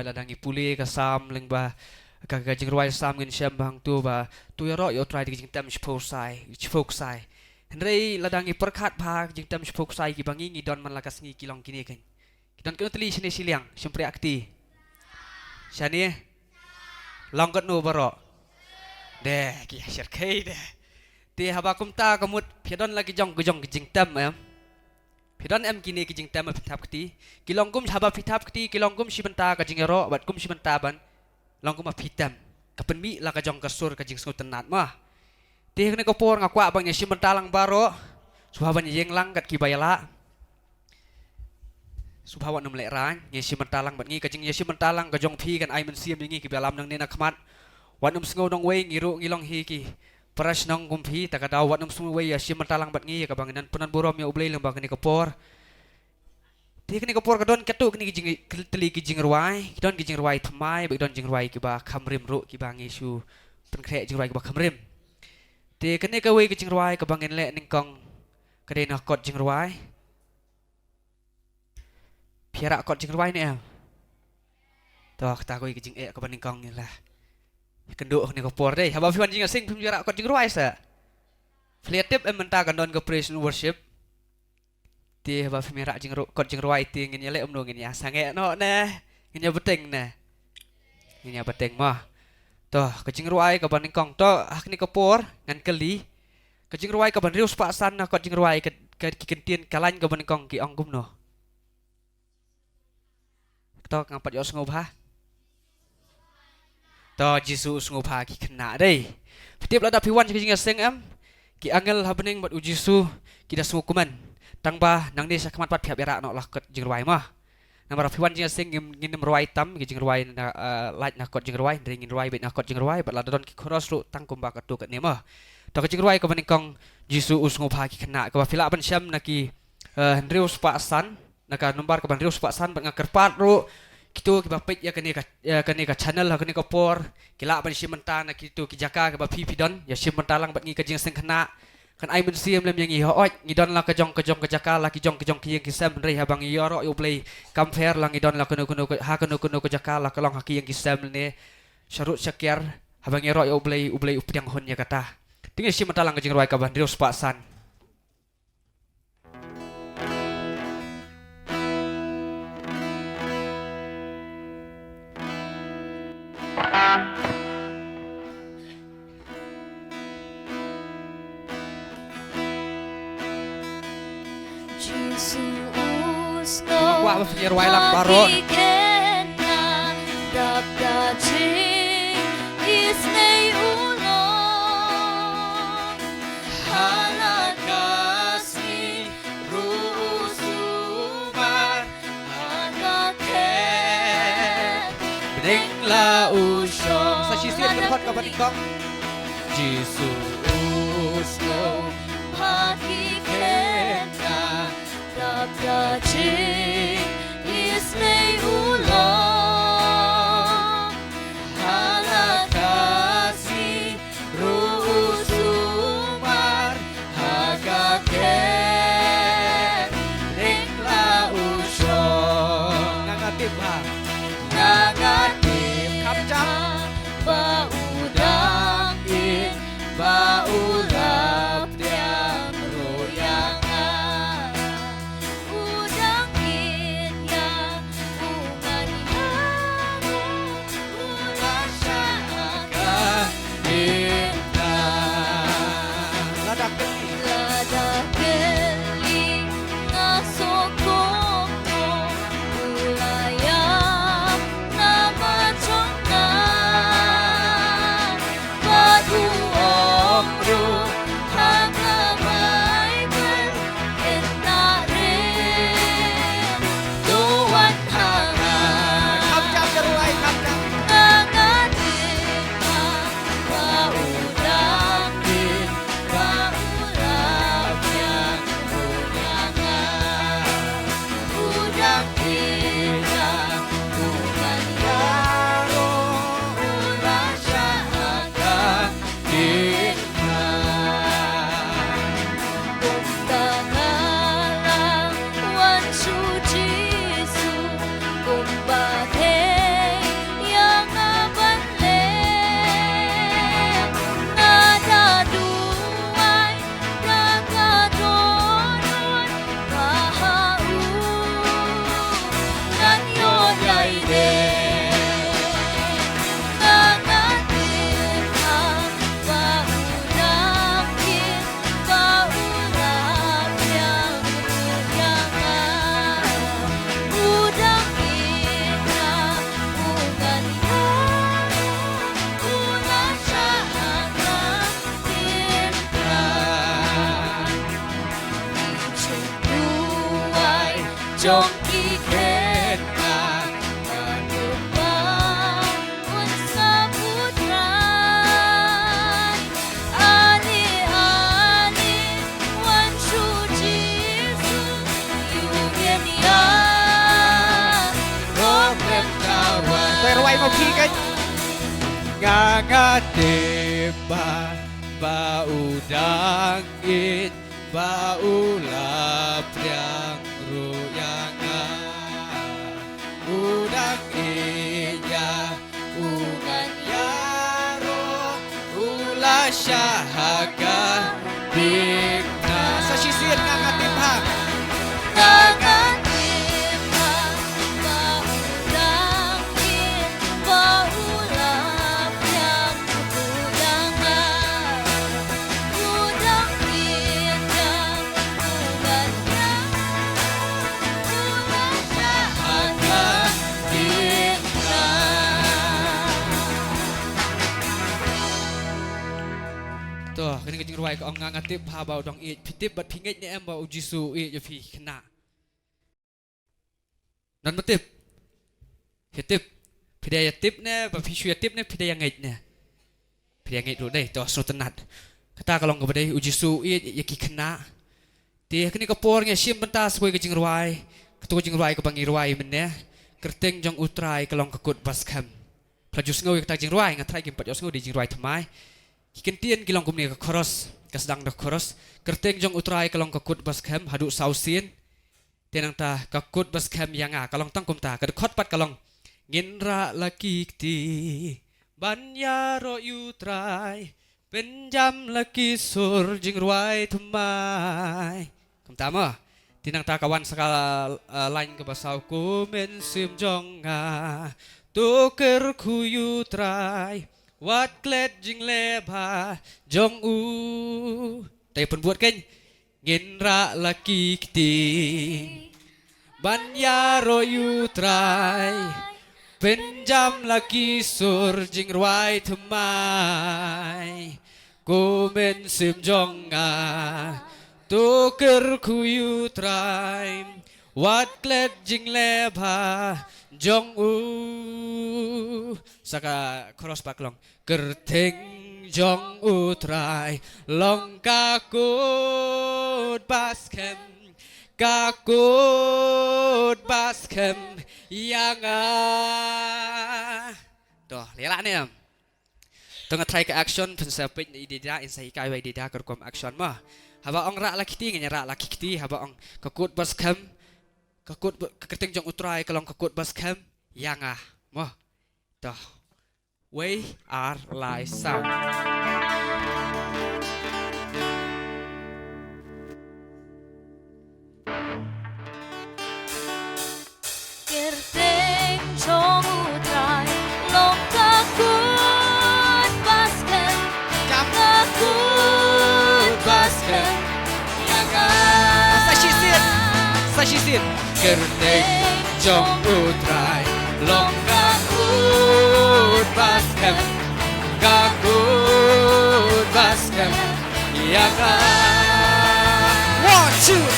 ladangi puli ka sam leng ba ka jing roi sam ngin syam bang tu ba tu ya ro yo try jing tam chpok sai henrei ladangi perkhat bha jing tam chpok sai ki bangi ngi don man lakas ngi kilong kini ken don ko teli sini siliang syempre akti syani long kat no baro de ki syar kai de ti haba kum ta kamut phedon lagi jong jing tam em phedon em kini ki jing tam phithap kti kilong kum haba phithap kti kilong kum sibenta ka jing ro bat kum sibenta ban long kum phitam kapen mi la ka jong kasur ka jing sngut tenat mah ti kene ko por ngakwa bang nya sibenta lang baro suhaban yeng lang kat ki bayala subhawan nam le ran nya sibenta lang bat ngi ka jing nya sibenta lang ka jong phi kan ai men siam ngi ki balam nang ne na khmat wan sngo dong wei ngiru ngilong hi ki Paras nang kumpi tak ada awat nam semua ya si mentalang bat ngi ka banginan punan burom ya ublei lembang ni kapor ti kini kapor ka don katu kini jing teli ki jing ruai don ki jing ruai thamai ba don jing ruai ki ba khamrim ru ki bangi su pen kre jing ruai ki ba khamrim ti kini ka wei ki jing ruai ka bangin le ning kong ka de na kot jing ruai phiara kot jing ruai ni em to ta ko ki jing e ka baning kong ni lah kenduk ni kopor deh haba fiwan jing asing pim jarak kot jing ruai sa fliatip em menta kan don ke praise and worship ti haba fimira jing kot jing ruai ti ngin yale omno ngin ya sange no ne ngin ya beteng ne ngin ya beteng mah toh ke jing ruai ka baning kong to hak ni kopor ngan keli ke jing ruai ka ban rius pak san na kot jing ruai ke kentien kalan ka baning kong ki ong no to ngapat yo ngobha to jisu ngobha ki kena dei tiap lada piwan ki jinga seng em ki angel habening bat ujisu ki das ngukuman tangba nang ni sakmat pat phiap era no lah kot jing ruai mah namara piwan jinga seng ngin ruai tam ki jing ruai na lait na kot jing ruai ngin ruai bet na kot jing ruai bat lada don ki khoros ru tangkum ba kat tu kat ni mah to ki jing ruai ka baning kong jisu ngobha ki kena ka phila ban syam na ki hendrius pak san na ka numbar ka ban rius pak san bat ngakerpat ru kitu ki bapit ya kani ka channel ha kani ka por kila ban si menta na kitu ki jaka ka ba phi don ya si menta lang bat ngi ka jing seng khana kan ai men siam lem yang ngi ho ngi don la ka jong ka jaka la ki jong ki yang ki sam rei ha bang yo ro yo play compare lang ngi don la kuno ha kuno ka jaka la ka long ha ki yang ki sam ne syarut syakir ha bang yo ro yo play updiang hon ya kata tingi si menta lang ka jing roi ka ban rius pak san Wah, masih ruai lang baro. Sa sisian kerhot ka baning kong Jesus no pakikenta 답답지 이스메 울러 하나까지 루수말 하가게 링라우쇼 ngangatip ha 나가님 감장 바우당인 바우랍 량 로양아 우당인 야 웅아니 하루 우라샤가 inna ladak ni 라다켈리 나소코모 울라야 jong ikenang kanubang unsa putran ani wan shu jisu yugen ya Problem kawan Terway mo kikan Ngangatiba Baudangin Baulap yang ruyangan Udang inya Ungan yaro Ula syahaga Bigna Sa sisir ngangatiba Tuh, kini kejeng ruai ke orang ngatip ha bau dong it pitip bat pingit ni em bau jisu it je pi kena. Non betip. Pitip. Pidaya tip ne ba pi syua tip ne pidaya ngait ne. Pidaya ngait ru dai tuh sunu tenat. Kata kalau ke badai ujisu it ye ki kena. Ti kini kapor nge sim bentas koi kejeng ruai. Ketu kejeng ruai ke bangi ruai men ne. Kerteng jong utrai kelong kekut baskam. Pelajus ngau kata jeng ruai ngatrai kim pat jos ngau di jeng ruai thamai. Kikentian kilong kumni ke koros kesedang dah koros kerteng jong utrai kalong kekut baskem haduk sausin tenang ta kekut baskem yang kalong tangkum ta kedekot pat kalong nginra laki ti banyaro utrai penjam laki sur jing ruai tumai kumtama tinang ta kawan sekala lain ke basau ku men sim jong tuker ku utrai Wat klet jing leba jong u Tapi pun buat kan Nginra laki kiti Banyaro yutrai Penjam laki sur jing ruai temai Komen sim jonga Tuker ku yutrai Wat klet jing leba jong u Saka koros paklong Kerteng jong utrai Long kakut baskem Kakut baskem Yang Tuh, lihat ni am Tengah try ke action Pensapit ni idida Insai kai wa idida Kerkom action mah Haba ong rak laki ti Nganya rak laki ti Haba ong kakut baskem Kakut kerteng jong utrai Kalong kakut baskem Yang mah Tuh We are like sound. Kerteng jong utrai long kakut baskem kakut baskem Sashisin Kerteng jong utrai long kakut baskem kakut baskem yang 1, 2, 3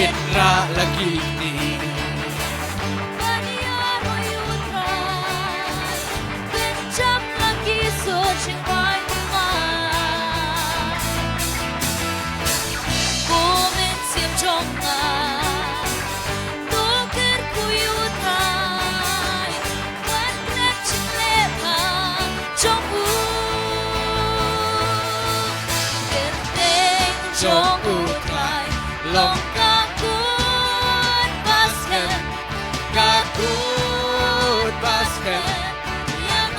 Itra lagi ni Banyaro yutrai Penjam laki sur jing ruai temai Komen sim jonga Tuker ku yutrai Wat klet jing leba jong u Kerteng jong utrai long kakut baskem kakut baskem yang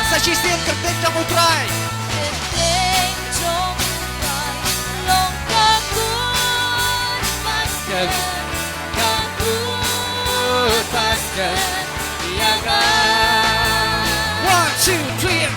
Sashisin kerteng jong utrai Kerteng jong utrai long kakut baskem kakut baskem yang 1, 2, 3 Kerteng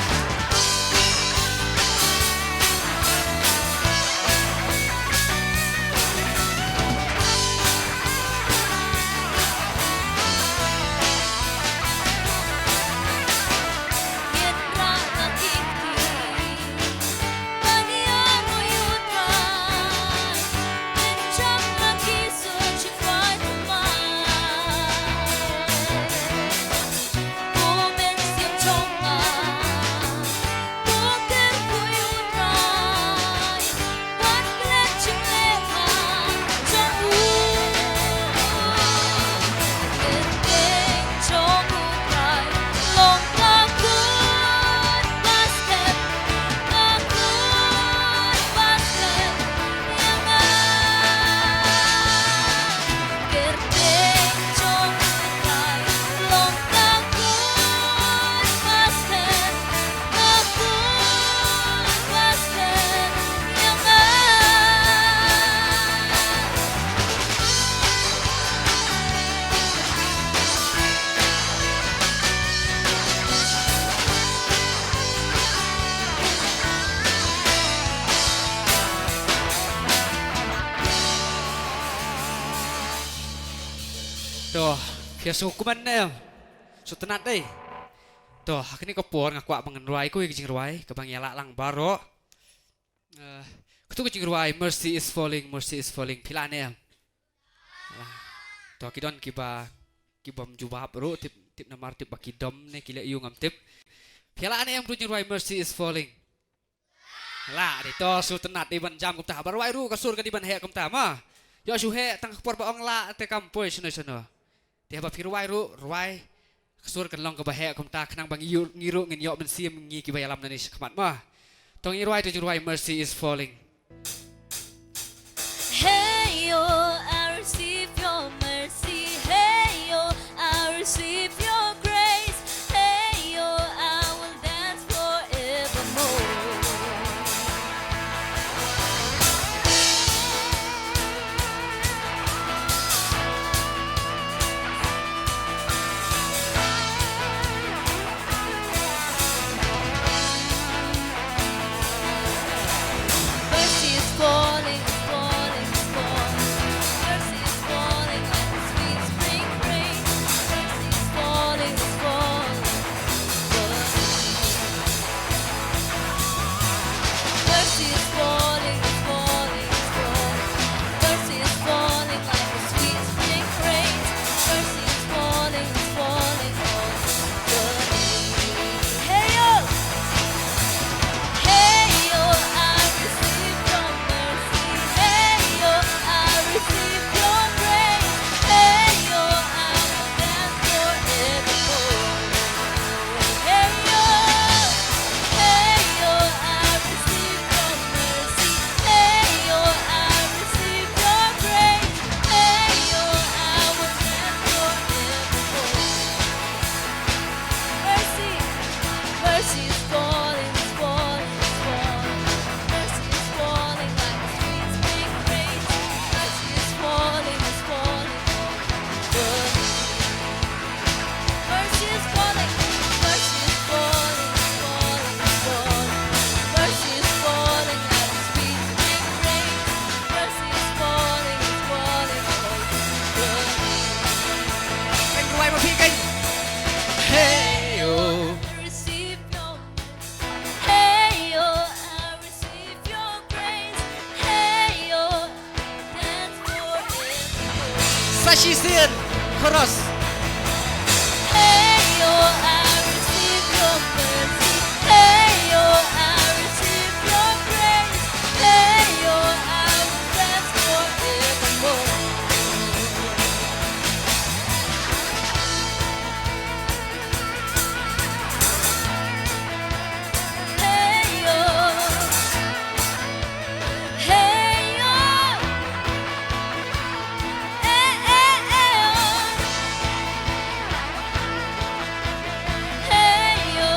Phía số của mình nè số tên nát đây toh akhirnya kepon ngaku mangan ruai ku kijing ruai kabang yala lang baro kutu kijing ruai mercy is falling pila ne toh kidon kibam jubah bro tip tip namar tip bakidom ne kile yu ngam tip pila ne yang kijing ruai mercy is falling lah di toh su tenat di ban jam kumta baruai ru kasur ka di ban he kumta ma yo su he tang por baong la te kampoi sono dia ba piruai ruai kasur kan long ke bahaya kumta kenang bang ngiru ngin yok men sim ngi ki bayalam nanis kemat mah tong iruai tu ruai mercy is falling Hey yo, I receive your mercy. Hey yo, I receive your grace. Hey yo, I will dance forevermore. Mercy is falling, falling, falling. Mercy is falling like the sweet spring rain. Mercy is falling, falling, falling. Mercy is falling, falling, falling. Mercy is falling like the sweet spring rain. Mercy is falling, falling, falling. Hey yo. Hey yo, I receive your mercy. Hey yo, I receive your grace. Hey yo, I will dance forevermore. Hey yo, I receive your mercy. Hey yo, I receive your grace. Hey yo, I will dance forevermore. Mercy. Mercy is falling, falling, falling. Mercy is falling like a sweet spring rain. Mercy is falling, falling, falling. Mercy is falling, mercy is falling, falling, falling. Mercy is falling like a sweet spring rain. Mercy is falling, falling, falling. kan ruai ma pi kan hey yo I receive your mercy. Hey yo, I receive your grace. Hey yo, dance forevermore. sashisin chorus Hey yo, I receive your mercy. Hey yo, I receive your grace. Hey yo, I will dance forevermore. Hey yo, hey yo, eh eh hey yo, hey yo,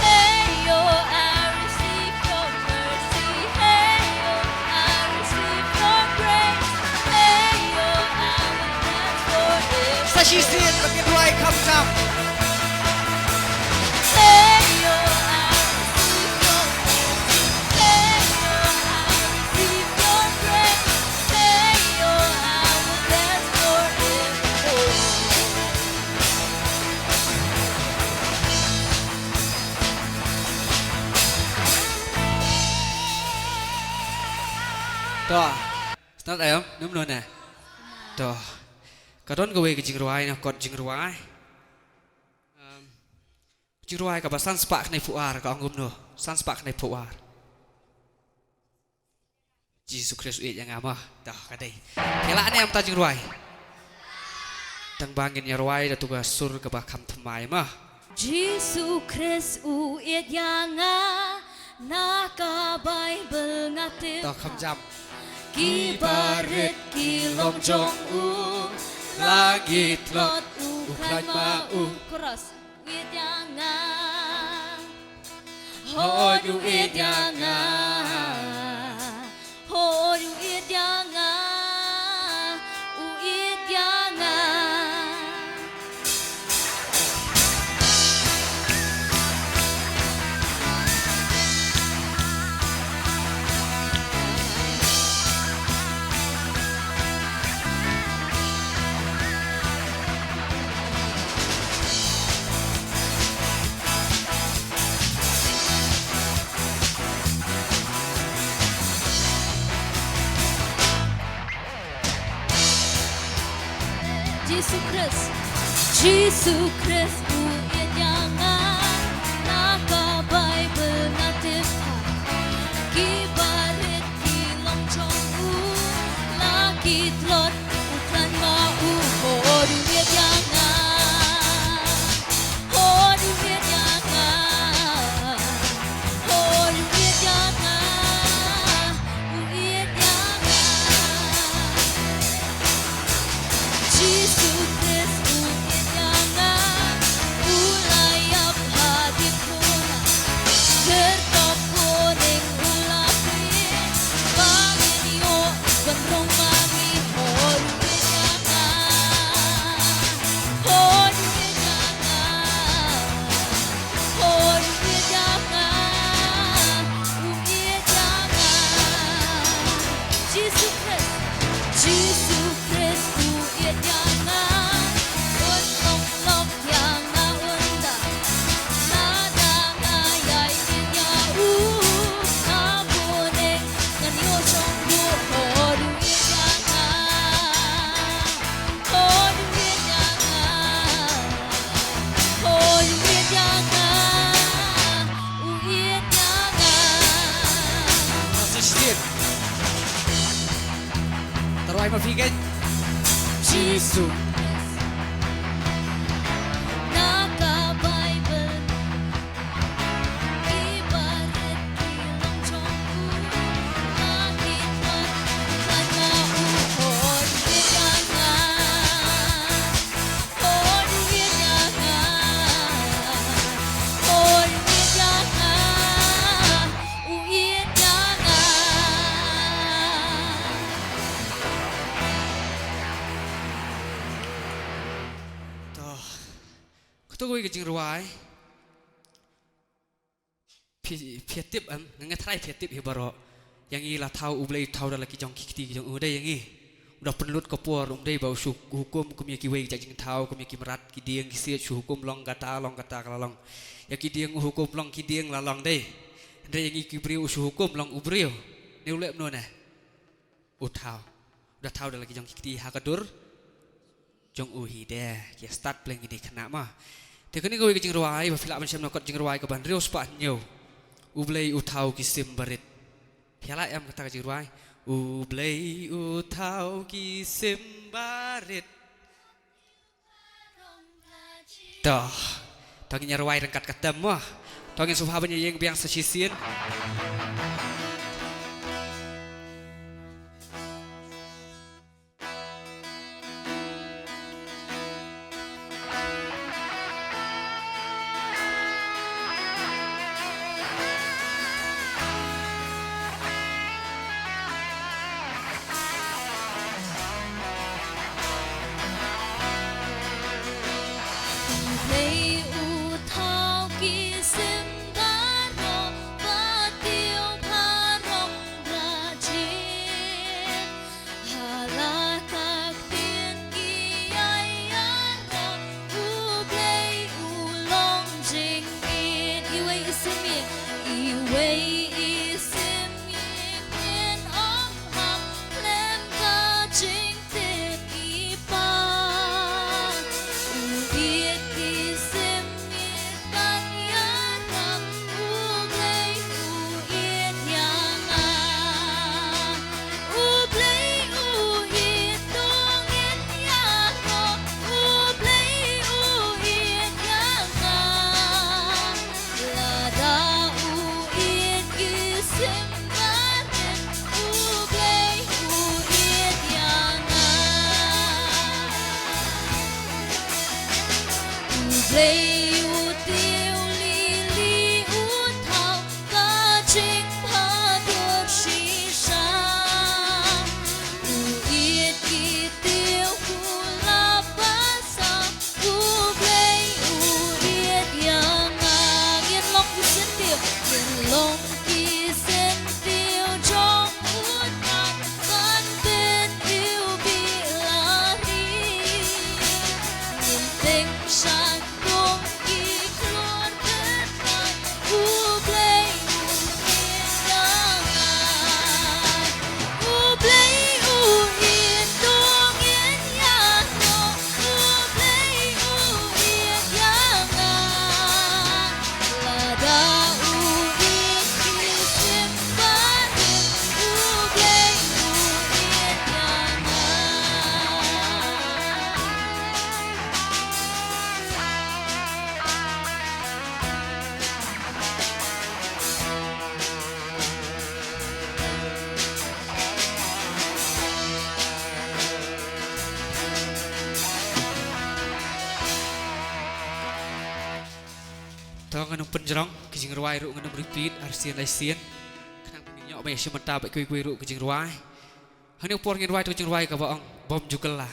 Hey yo, I receive your mercy. Hey yo, I receive your grace. Hey yo, I will dance forever. sashisin bagian ruai kam jam Hey yo, I receive your mercy. Hey yo, I receive your grace. Hey yo, I will dance forever. toh start ayam num non nè toh kadon gawe kijing ruai na kot jing ruai jing ruai ka basan spak nei puar ka angum no san spak nei puar Jesus Kristus yang amah dah kadai kela ne am ta jing ruai tang bangin ya ruai da tuga sur ka ba kam thmai mah Jesus Christ uit yanga naka Bible ngatit toh kam jam kibarit kilom jong langit lot uklan uklan mau. mau cross uit yanga Hodu uit yanga. Hodu uit yanga uit yanga Jesus Christ uyenyangan naka Bible natif kibaret kilong chongu laki tlot ukran mau hodu uyenyangan hodu uyenyangan hodu uyenyangan Jesus Christ uyenyangan ulayap hadip muna gertok kuning ulapin bangin yo benrong mami hodu uyenyangan hodu uyenyangan hodu uyenyangan Jesus Christ Jesus Christ uyenyangan unong lok yang naunda nada ngayay niya kamuning nganyo chonggu hodu uyenyangan hodu uyenyangan hodu uyenyangan uyenyangan Assistir. Taruhay mafigan. Jesus. naka Bible ibarat kilong chonggu langit man kanauhon uyenyangan hon uyenyangan hon uyenyangan Toh. Kutu gue kejing ruai. Piatip ngetrai piatip ya baro. Yang i lah tahu ublay tahu dah lagi jong kikti jong udah yang i. Udah penelut kepor umday bau hukum kum yaki wei jajing tahu kum yaki merat kidiang kisiat hukum long kata kalalong. Ya kidiang hukum long kidiang lalong deh. Ndai yang i kibriu hukum long ubriu. Ni ulep no nah. Utau. Udah tahu dah lagi jong kikti hakadur. Jong uhi deh. Kia start playing ini kena mah. Dia kini gue kejing ruai. Bafila macam nak kejing ruai ke bandrio sepak nyo. Ublay utau kisim barit. Piala em kata kejing ruai. Ublay utau kisim barit. Dah. Tangin ruai rengkat ketem mah. Tangin suhabannya yang biang sesisin. Play utau kisim baro pationg Tao ngân penjerong kijing ruai ru ngân repeat arsian laisian kenang pinyo ba yesi mata ba kui ru kijing ruai hani por ngin ruai tu kijing ruai ka ba ong bom jukela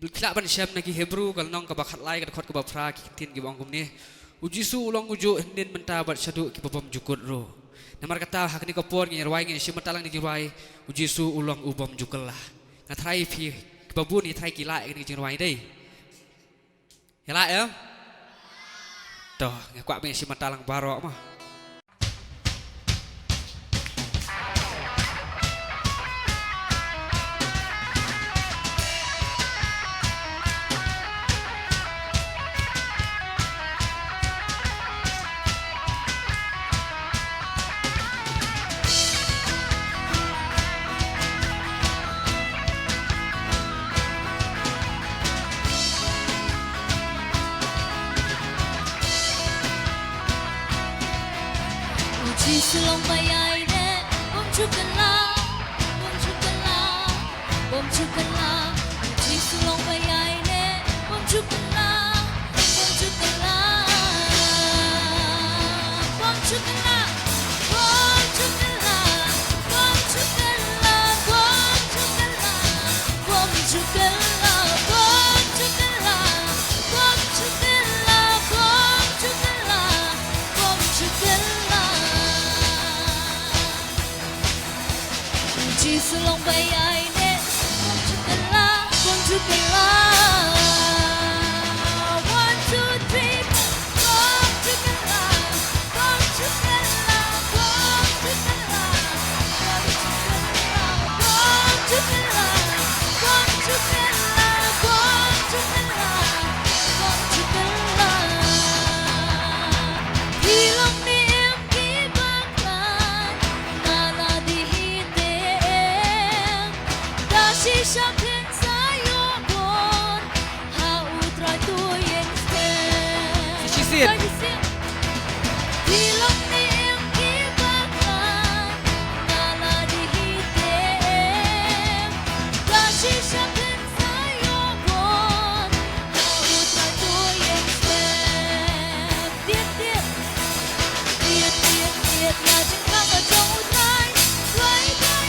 Bila ban syam nagi Hebrew kal nong ka ba khat lai ka khot ka ba phra ki tin ki bong kum ni ujisu ulong uju hendin menta bat syadu ki bom jukut ru namar kata hak ni ka por ngin ruai ngin syam talang ni ruai ujisu ulong ubom jukela ngatrai phi babu ni trai ki lai ni kijing ruai dei ya lai ya Toh, ngakak punya si matalang barok mah. Silong bayay ne, bom chukala, bom chukala, bom chukala. Uji silong bayay ne, bom chukala, bom chukala, bom chukala, bom chukala, bom chukala, bom chukala, bom chukala, bom chukala, bom chukala, bom chukala, bom chukala. Silong bayay ne, bom chukala, bom chukala. 1, 2, 3, bom chukala, bom chukala, bom chukala, bom chukala, bom chukala, bom chukala, bom chukala, bom chukala. Hilong ni em ki baklan, nala di Shisha pensa yo bon, ha utra tu yen sten. Sisir. Hilong ni em ki baklan, nala di hitem. Da shisha pensa yo bon, ha utra tu yen sten. Tiet tiet, tiet tiet tiet ya jengkang ở trong utrai, quay quay.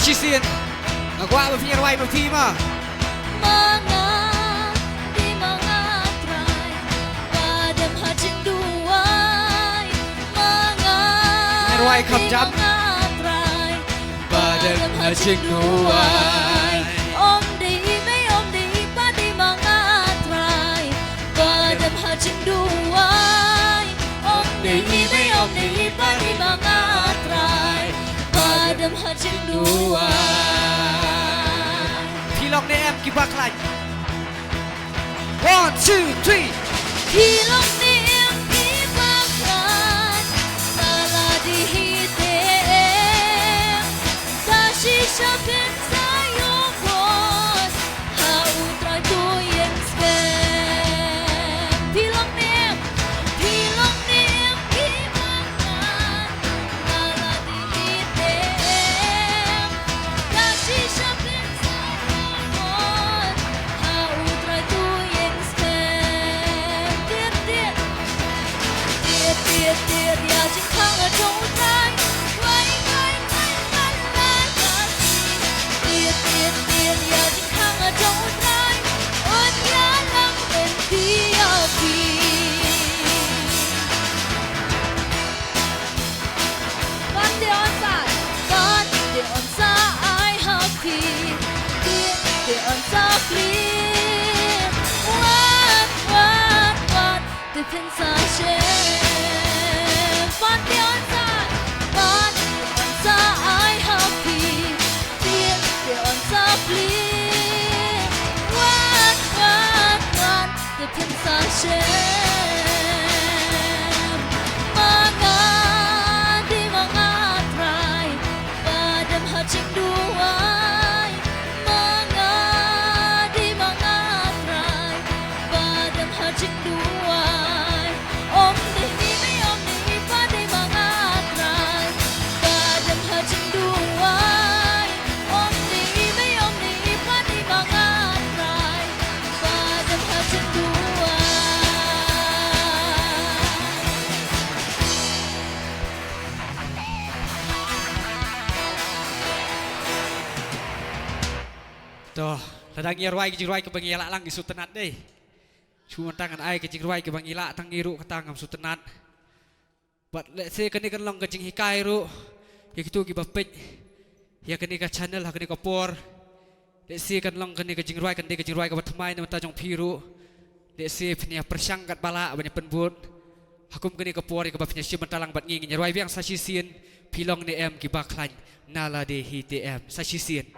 Sisir. Ngakak ba punya ruai berpi mah. Mga di mga try, padam hajing duway. Mga Ruai kam jam. try, Padam hajing duway. Om di pa di mga try, padam hajing duway. Om di pa di mga try, padam hajing duway. Hilong ni em ki baklan. 1, 2, 3. Hilong ni em ki baklan, nala di hitem. Da shisha pensa yo bon, ha utra tu yen spem. Hilong ni em ki baklan, nala di hitem. Da shisha pensa yo bon, ha utra tu yen spem. Tiet tiet. từ phiên xa trên phát điên ra phát điên ra ai happy điên điên ra please one từ phiên xa trên mga di mga try padam haching duay mga di mga try padam haching duay om di may om di pa di mga try padam haching duay om di may om di pa di mga try padam haching duay. Tuh, ladang ruai ke ruai ke bangila lang isu tenat deh. Cuma tangan ai ke ruai ke bangila tang iru ke tangam su tenat. But let's say kene kan long ke hikai ru. Ya gitu ki bapet. Ya kene ka channel ha kene ka por. Let's say kan long kene ke ruai kan de ke ruai ke batmai na tajong piru. Let's say pnya persangkat bala banyak penbut. Hakum kene ke por ke bapnya si mentalang bat nging ruai biang sasisin pilong ne em ki baklan nala de hitm sasisin.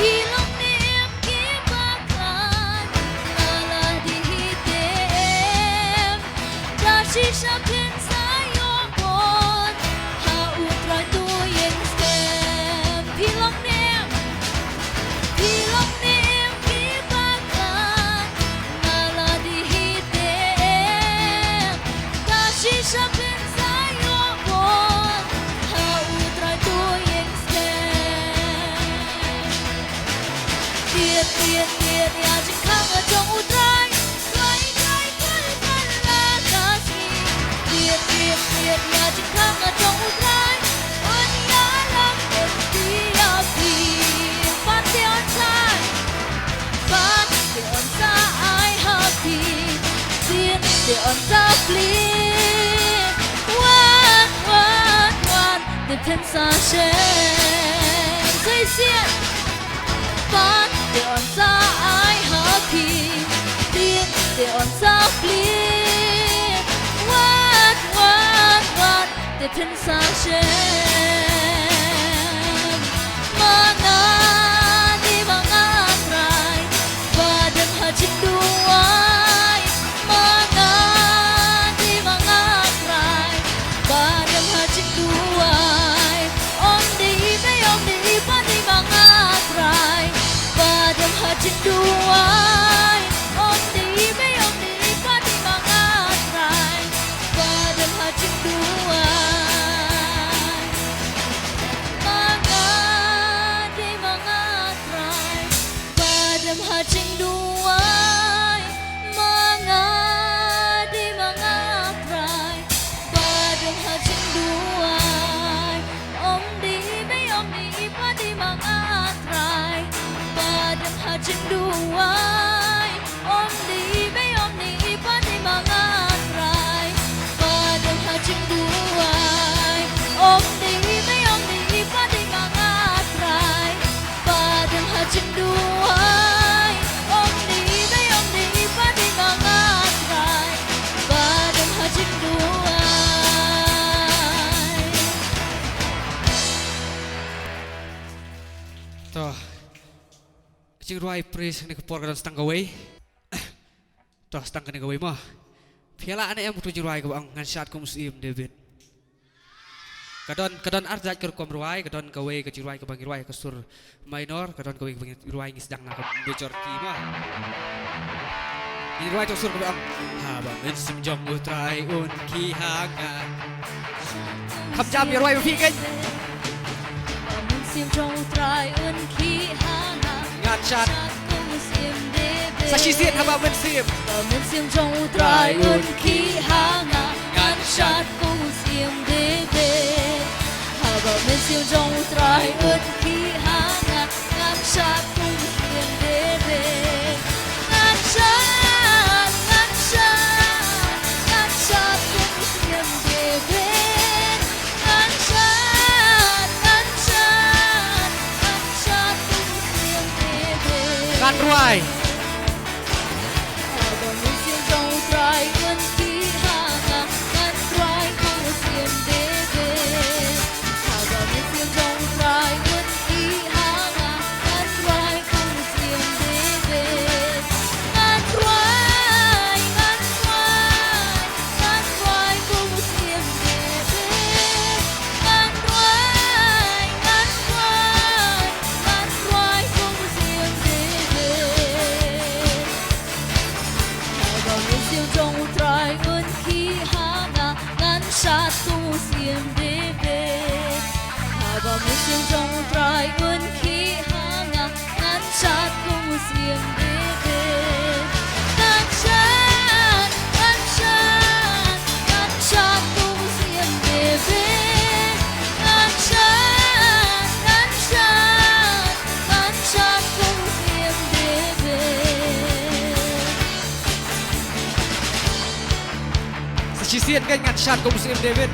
Hilong niệm kiếm bạc khăn là đi hitem đã chỉ sắp thiên sai yo con ha utrai tu yen stem Hilong niệm kiếm bạc khăn là đi hitem đã chỉ sắp thiên sai yo con ha utrai tu yen stem Tiệt ya chỉ khang ở trong utrai quay là ca si Tiệt ya chỉ khang ở trong utrai ôn ya lắm em ti ya pi phát điên ra ai happy điên ra please one để thiên xa trên dây xiên phát điên ra ai happy điên ra please one để thiên xa trên mga di mga try padam haching duay mga di mga try padam haching duay om di pa di mga try padam haching duay om di pa di mga try padam haching duay mga di mga try padam haching duay mga di mga try padam haching duay om di pa di mga try padam haching duay om di pa di mga try padam haching duay om di pa di mga try padam haching duay om di pa di mga try padam haching duay. Tuh, kecing ruai pres ni kepor kadang setang gawai. Tuh setang kene gawai mah. Piala ane em kutu ruai ke bang ngan syat ku muslim David. Kadon arzat ke kom ruai, kadon gawai ke ruai ke bang ruai ke sur minor, kadon gawai ke bang ruai ngis sedang nak bocor ti mah. Ni ruai tu sur ke bang. Ha bang men sim jong utrai un ki hangan. Kham jam ya ruai berfikir kan. Mình xiêm trong utrai ơn khi hàng Ngan syat cùng xiêm đê bê sasisin haba men sim. Mình xiêm trong utrai ơn khi hàng ngàn sát cùng xiêm đê bê Mình xiêm trong utrai ơn khi hàng ngàn sát cùng xiêm đê bê Ngàn sát cùng xiêm đê bê Ngàn sát trai 好多年心中在问题哈那难怪不见别别，好多年心中在问题哈那难怪不见别别，难怪不见别别，难怪不见别别。Haba mesin trong trai ơn khi hanga ngăn sát tu xiêm bê bê. Haba mesin trong trai ơn khi hanga ngăn sát tu xiêm bê bê. Ngăn sát tu xiêm bê bê. Ngăn sát tu xiêm bê bê. Sisien kan ngan shan ko Muslim David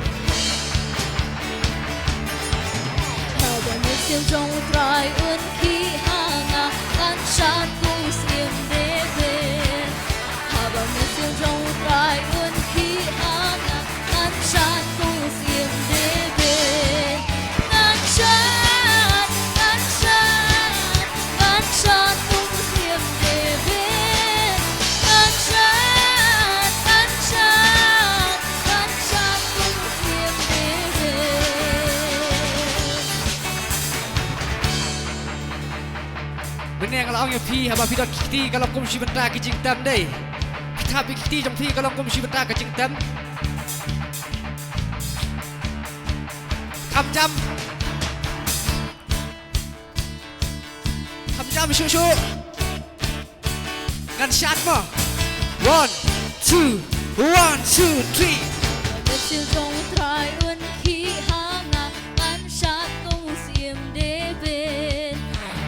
Haba mesin trong trai ơn khi hanga ngăn sát tu xiêm bê bê. Haba mesin trong trai ơn khi hanga ngăn sát tu xiêm bê bê. Ngăn sát tu xiêm bê bê. Ngăn sát tu xiêm bê bê. Meneng kalau yang pi haba pidot kiti kalau kum si benta ke jing tam dei Pita pi kiti jong pi kalau kum si benta ke jing tam Kham jam shu shu Ngan shat mo 1 2 1 2 3 Mesin trong trai ơn khi hanga ngăn sát tu xiêm đế bên.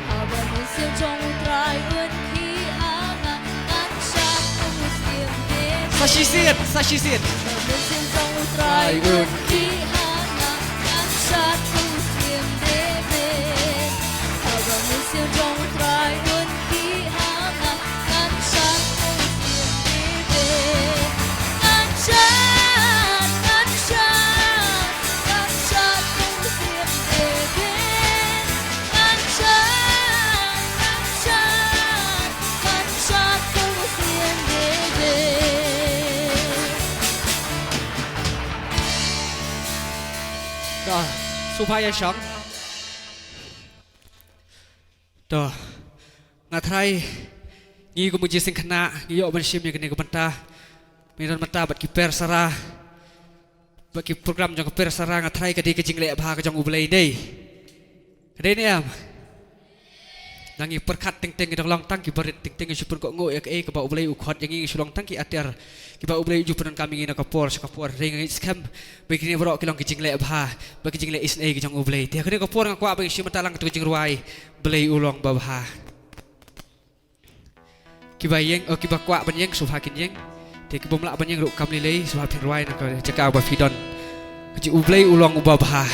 Haba mesin trong trai ơn khi hanga ngăn sát tu xiêm đế bên. Sashi sien Mesin trong trai ơn khi hanga ngăn sát tu xiêm đế bên. Haba mesin trong trai ơn khi hanga ngăn sát tu xiêm đế bên. Ngăn sát tu xiêm đế bên. Ngăn sát tu xiêm đế bên. Dah supaya syang Dah ngatrai ngi ko muji sing kena ngi yo ban sim ni kene ko benta miran mata bat kiper sara bagi program jong kiper sara ngatrai ka di ke jingle bha ka jong ublei dei kade ni am nangi perkat ting ting dong long tang ki barit ting ting supun ko ngo ya ke ba ublei u khot yang ngi sulong tang ki ater ki ba ublei ju punan kami ngina ka por ring skam bagi ni bro ki long ki jingle bha bagi jingle isne ki jong ublei te kade ko por ngakwa bagi sim talang tu jing ruai belei ulong ba bha kiba yeng o kiba kwa ban yeng subha kin yeng te kiba mla ban yeng ru kam li lei subha phin ruai na ko jaka ba fidon ji ublei ulong uba bha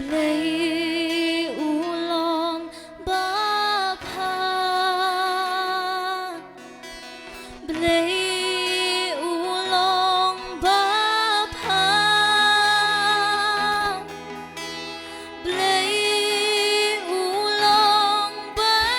Blei ulong bapa. Blei ulong bapa. Blei ulong bapa.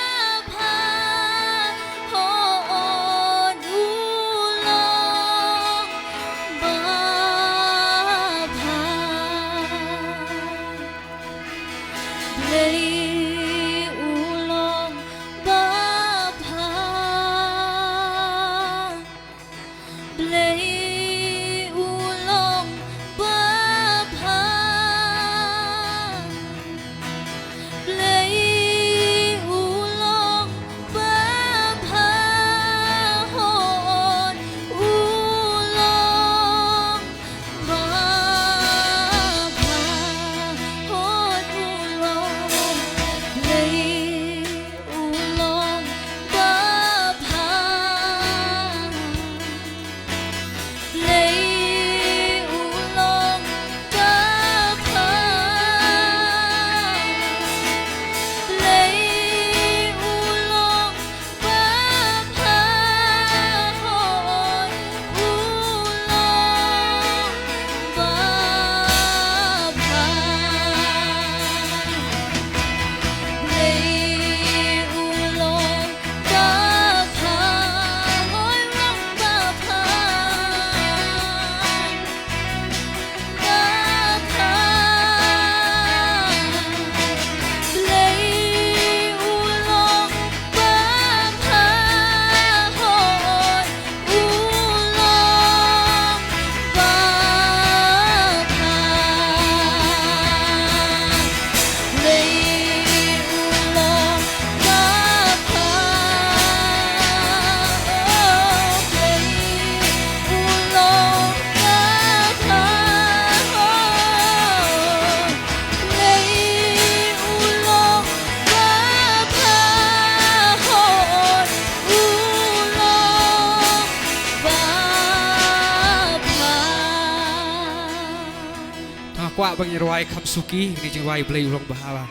kwa bang ruai kham suki ni jing ruai blai ulong bahawa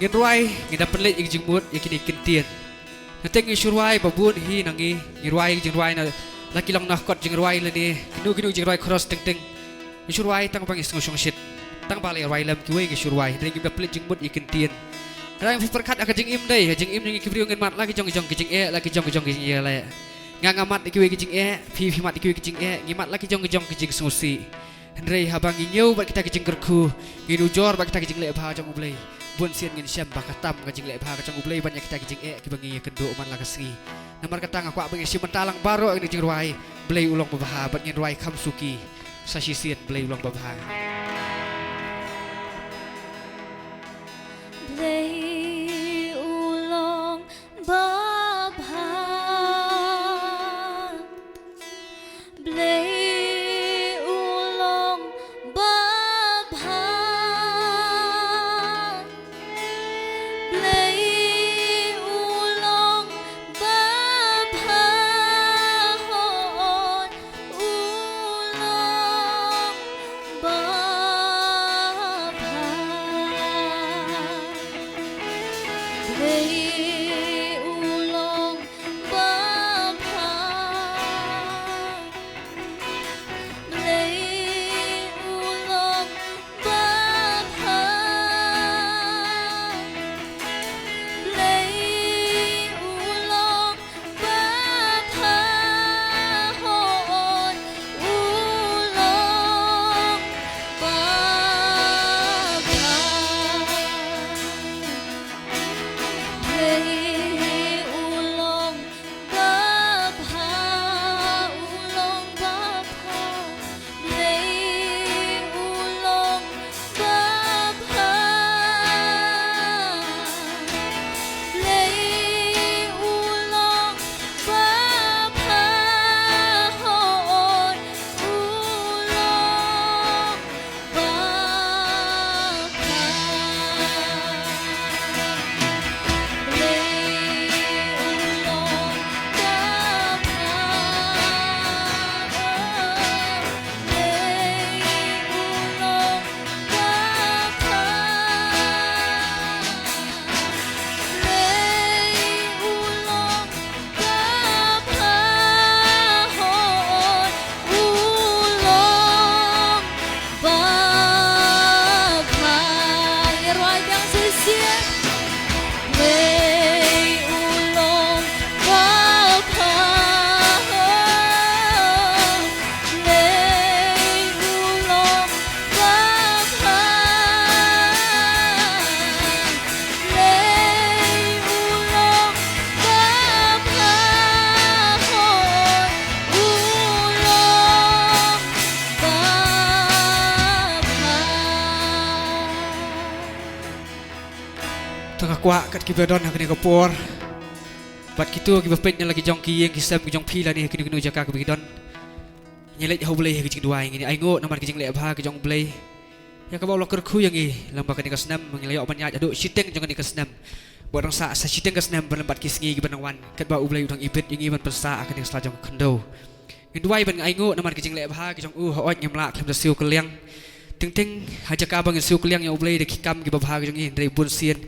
ngin ruai ngin da pelit jing mut yakini kentien nateng ngi ruai babun hi nangi ngi ruai jing ruai na laki long nak kot jing ruai le ni kinu jing ruai cross teng teng ngi ruai tang bang isung sung shit tang balai ruai lam kiwe ngi ruai dai ngin da pelit jing mut yakentien rang perkat akan jing im dai jing im ngi kibriu ngin mat lagi jong jing lagi jong jing ye la ngangamat kiwe jing pi mat kiwe jing ngimat lagi jong jing susi Hendrai habang ngiu bat kita kicing kerku nginu jor bat kita kicing lek bha jong ublei bun sian ngin syam bakatam kicing lek bha jong ublei banyak kita kicing kibangi kendo man lagasri namar katang aku abang isi mentalang baro ngin jing ruai blei ulong babha bat ngin ruai kham suki sashi sian blei ulong babha blei ulong babha blei tengah kuat kat kibadon kini kapor bat kitu kibapetnya lagi jong ki yang kisam jong pi lah ni kini jaka kibadon nyelek jauh boleh kicing dua ini aingo namar kicing lek bah kicing boleh ya ka bawa kerku yang i lamba kani kasnam mengilayok banyak aduk siteng jong kani kasnam buat orang sa siteng kasnam berlembat kisngi gibanang kat ba boleh udang ibet yang i ban persa akan yang selajong kendo yang dua ban aingo namar kicing lek bah kicing hoot ngemlak kem siu keliang ting haja ka bang siu keliang yang boleh dekikam gibabah kicing i dari bun sien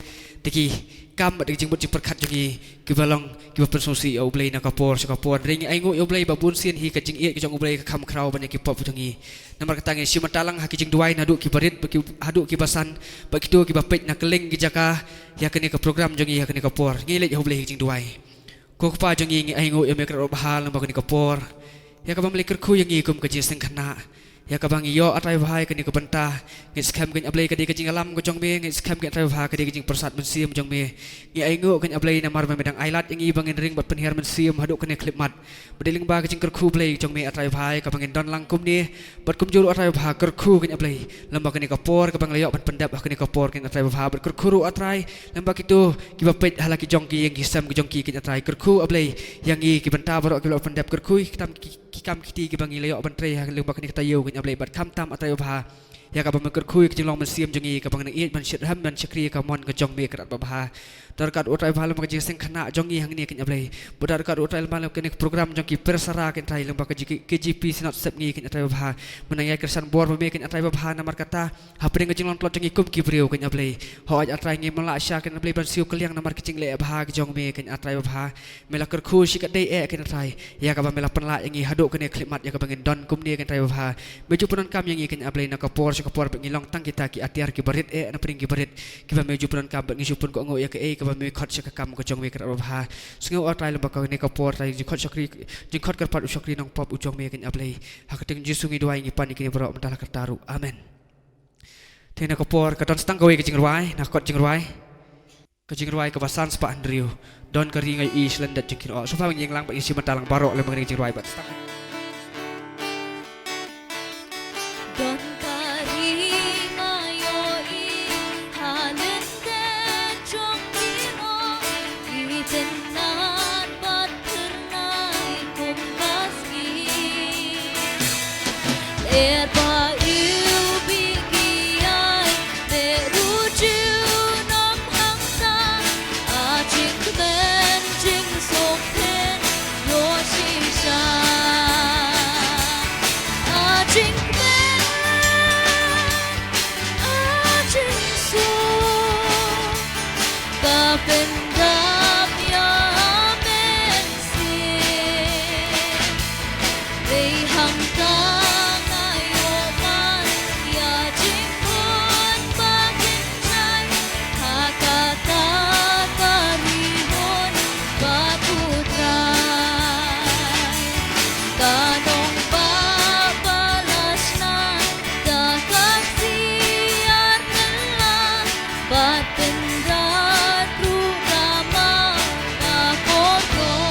tiki kam bat jing bot jing perkat jungi kibalong kibapen sosi au blai na kapor sakapor ring aingo au blai babun sien hi kajing ie kijong blai kam krau banyak kipop jungi namar katangi si matalang ha kijing duai na du kibarit baki hadu kibasan bakitu kibapet na keling kijaka ya kene ke program jungi ya kene kapor ngile au blai kijing duai ko pa jungi aingo ya mekro bahal na bakani kapor ya ka bamle kerku yang i kum kajing seng kana ya kabang iyo atrai bahai kini kebentah ngis kam kini ablay kadi kajing alam kocong me ngis kam kini atrai bahai kadi kajing persat mensiam jong me ngi aingo kini ablay namar memedang ailat yang i bangin ring bat penhiar mensiam haduk kini klip mat bediling bah kajing kerku blay jong me atrai bahai kabangin don langkum ni bat kum julu atrai bahai kerku kini ablay lamba kini kapor kabang layok bat pendap kini kapor kini atrai bahai bat kerkuru atrai lamba kitu kibapet halaki jong ki yang gisam jong ki kini atrai kerku ablay yang i kibentah barok kibap pendap kerku kitam kikam kiti kibangi layok bantrai lamba kini katayo ablay bat kam tam atrai bah ya ka bang ker khui ke jing long man siam jongi ka bang nang it man shit ham man chakri ka mon ka jong me krat ba bha dar kat utrai bhalam ka jing sing khana jongi hang ni kin ablei budar kat utrai malam ken program jongki persara ken trai lembak KGP sinot sep ngi ken atrai ba menang ya kersan bor ba me ken atrai ba namar kata hapring ka jing long tlot jongi kum ki breu ken ablei ho aj atrai ngi mala sya ken ablei ban siu keliang namar kecing le ba jong me ken atrai ba mela ker khu shi ka dei e ken atrai ya ka ba mela penla ngi hado ken klimat ya ka bangin don kum ni ken atrai ba meju punan kam yang ngi ken ablei na ka por ngi long tang kita ki atiar ki barit e na pring ki barit ki ba meju punan kam ngi supun ko ngo ya ke e ka ba me khot sya ka kam ko jong me ken ba sngeu atrai lembak ka ni ka por trai ji khot chakri ji khot ker pat chakri nong pop ujong me ken ablei hakating jisu ngi duai ngi pan ki bro mentala kertaru amen thena ka por ka don stang gawe ke jing ruai na kot jing ruai ka jing ruai ka basan spa andriu don ka ringai i slendat jing kiro so fa ngi lang pa isi matalang barok le mengi jing ruai bat stang Don karingayo ihalende jongkiro itenan baternai kumbaski Lerba iu bigiyai beruju nam hangsa ajing ben jing sokten yoshisha ajing ben ajing so kapendam ya mensi Lei hang tang ayoman ya jingkun bakin cai hakata karihon batutrai kanong babalas na dakat siar nela batendrat rugama kakogon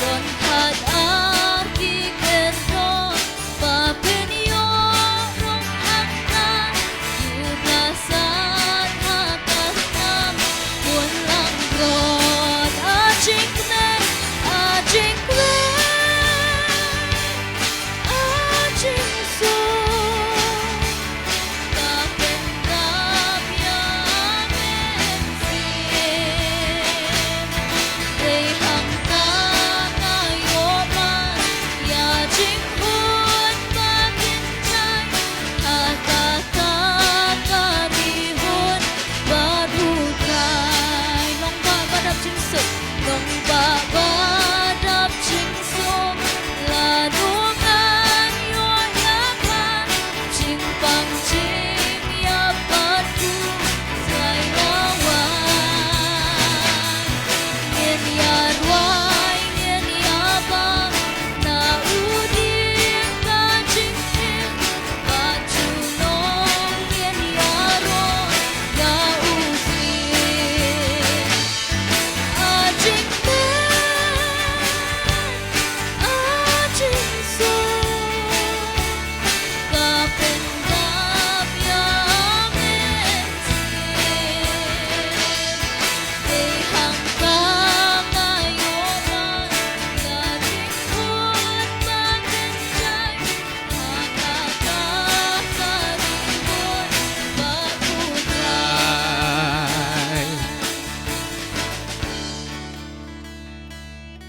Don had arti kerdo papenyo rong angkan Yudasat hatasam pulang grod ajing men ajing so kapendam ya mensin Lei hang tang ayoman ya jingkun bakin cai hakata karihun badutrai long ba badap jingsuk long ba badap jingsuk ladungan yo yakan jingpang jing ya batu sai lawan Ngin ya ruai, ngin ya bang, na udin ka jingin, baju nong ngin ya ron, ya usin. Ajing ben, ajing so, kapendam ya mensin. Lei hang tang ayoman ya jingkun bakin cai hakata karihun batutrai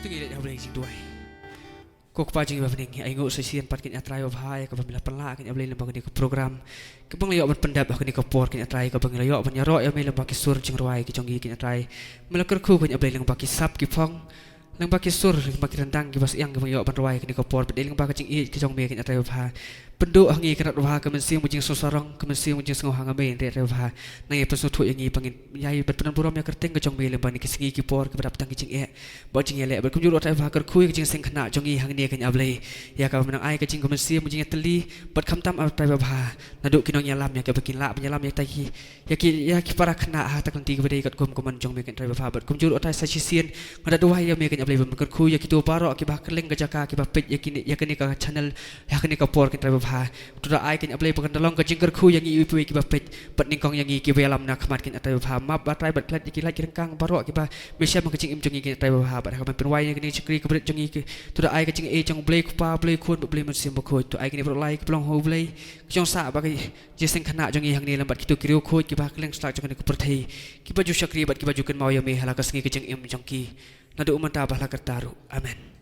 tu ngi le ablei jing duai ko pa jing ba ning ai ngo sesian pat ken atrai ba hai ka pamila penla ken ablei lembang ni program ke bang yo ban pendap ka ni ka por ken atrai ka bang yo ban yaro ya me lembang ki sur jing ruai ki jongi ken atrai melakar khu ken ablei lembang ki sap ki phong lembang ki sur lembang ki rendang ki bas yang ka bang yo ban ruai ken ka por bedel lembang ka jing i ki jong me ken atrai ba penduk hangi kerat ba ka men siang mujing sosarong ka men siang mujing sengau hanga me re re ba nang e pesu thu yang i pangin yai bat penan buram ya kerteng ka jong me lembang ni ki singi ki por ki badap tang ki jing e ba jing ele ba kum juru atrai ba kar khu ki jing seng khana jongi hang ni ken ablei ya ka menang ai ka jing ka men siang mujing teli bat kham tam atrai ba na duk kinong yalam ya ka bakin la penyalam ya tai ya ki para khana ha tak nanti ka bedai kat kum kuman jong me ken atrai ba bat kum juru atrai sa sisian ngada duai ya me ken ablei ba kar khu ya ki tu paro ki ba keleng ka jaka ki ba pet ya kini ka channel ya kini ka por ken atrai ba ha tu da ai kin ablay pakan dalong ka jingker khu yang i pi ki ba pet pat ning kong yang i ki velam na khamat kin atai ba map ba trai bat klat ki lai ki kang baro ki ba mesia mang jing im jong i ki atai ba ba ka pen wai ni chikri ka bret jong i ki tu da ai ka jing e jong blay ku pa blay khun blay man sim ba khu tu ai ki bro lai ki plong ho blay jong sa ba ki jiseng khana jong i hang ni lambat ki tu ki ru khu ki ba kleng slag jong ni ku perthai ki ba ju chakri bat ki ba ju kan mau ya me hala ka sngi ki jing im jong ki nadu umanta ba la ka taru amen